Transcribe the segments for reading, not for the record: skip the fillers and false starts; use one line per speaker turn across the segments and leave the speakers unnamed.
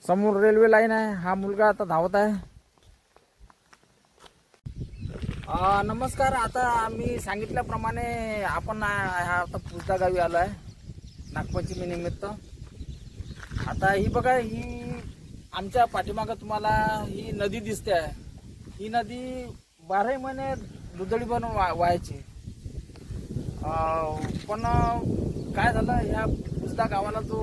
समोर railway line आहे. हा मुलगा आता धावत आहे. नमस्कार. आता आम्ही सांगितल्याप्रमाणे आपण आता पुसदा गावी आलो आहे नागपंचमी निमित्त. आता ही बघा, ही आमच्या पाठीमागं तुम्हाला ही नदी दिसते आहे. ही नदी 12 महिने दुधडी बनून व्हायची. पण काय झालं, ह्या पुसदा गावाला जो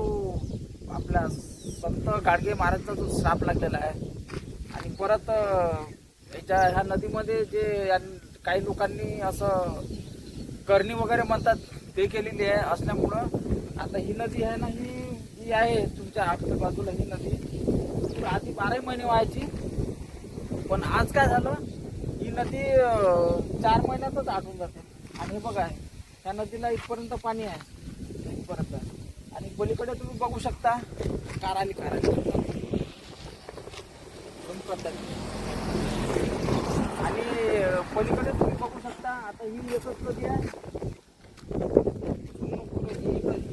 आपल्या संत गाडगे महाराजचा जो श्राप लागलेला आहे आणि परत ह्या नदीमध्ये जे काही लोकांनी असं करणी वगैरे म्हणतात ते केलेली आहे असल्यामुळं आता ही नदी आहे ना, ही आहे तुमच्या आपल्या बाजूला. ही नदी आधी 12 महिने व्हायची, पण आज काय झालं, ही नदी 4 महिन्यातच आटून जाते. आणि हे बघा, त्या नदीला इथपर्यंत पाणी आहे, इथपर्यंत. आणि पलीकडे तुम्ही बघू शकता कार आली. आणि पलीकडे तुम्ही बघू शकता आता ही एकच नदी आहे.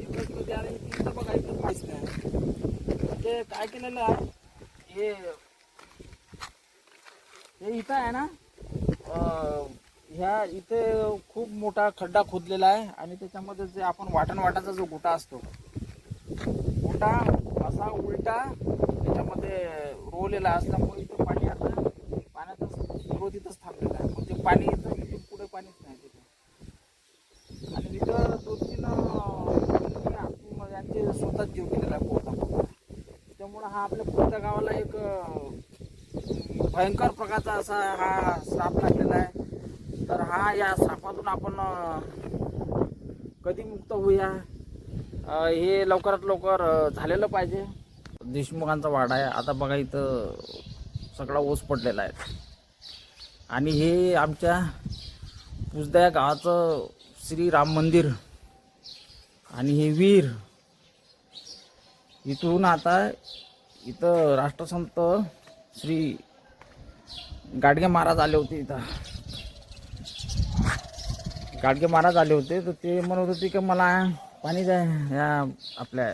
एकच नदी आहे. तिथं बघा, इथं पाच काय म्हणजे काय केलेलं आहे, हे इथं आहे ना, ह्या इथे खूप मोठा खड्डा खोदलेला आहे आणि त्याच्यामध्ये जे आपण वाटाचा जो गोटा असतो, गोटा असा उलटा त्याच्यामध्ये रोवलेला असल्यामुळे इथं पाणी आता पाण्याचा स्रोत इथंच थांबलेला आहे. म्हणजे पाणी इथं पुढे पाणीच नाही तिथे. आणि तिथं 2-3 यांचे स्वतःच जीव गेलेला आहे पोहता. त्यामुळं हा आपल्या पुसदा गावाला एक भयंकर प्रकारचा असा हा श्राप लागलेला आहे. तर या श्रापातून आपण कधी मुक्त होऊया, हे लवकरात लवकर झालेलं पाहिजे. देशमुखांचा वाडा आहे. आता बघा, इथं सगळा ओस पडलेला आहे. आणि हे आमच्या पुसदा या गावाचं श्री राम मंदिर आणि हे वीर. इथून आता इथं राष्ट्रसंत श्री गाडगे महाराज आले होते. इथं गाडगे महाराज आले होते, तर ते म्हणत होते की मला पाणी द्या. या आपल्या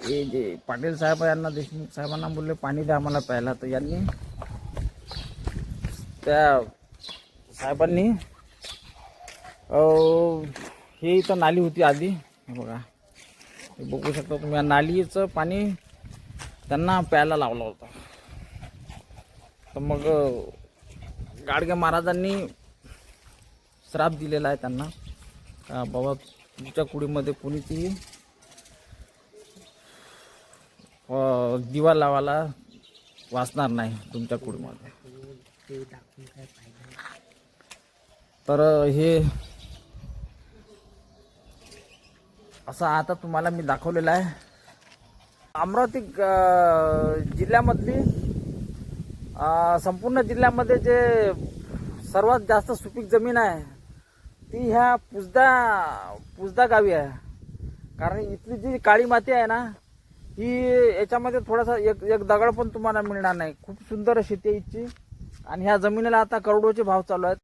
हे जे पाटील साहेब यांना, देशमुख साहेबांना बोलले पाणी द्या मला प्यायला. तर यांनी, त्या साहेबांनी हे इथं नाली होती आधी, बघा हे बघू शकता तुम्ही, या नालीचं पाणी त्यांना प्यायला लावलं होतं. तर मग गाडगे महाराजांनी श्राप दिलेला आहे त्यांना, बाबा तुमच्या कुडीमध्ये कोणीही दिवा लावायला वाचणार नाही तुमच्या कुडीमध्ये. तर हे असं आता तुम्हाला मी दाखवलेलं आहे. अमरावती जिल्ह्यामधली संपूर्ण जिल्ह्यामध्ये जे सर्वात जास्त सुपीक जमीन आहे ती ह्या पुसदा गावी आहे. कारण इथली जी काळी माती आहे ना, ही याच्यामध्ये थोडासा एक दगड पण तुम्हाला मिळणार नाही. खूप सुंदर शेती आहे इथची. आणि ह्या जमिनीला आता करोडोचे भाव चालू आहेत.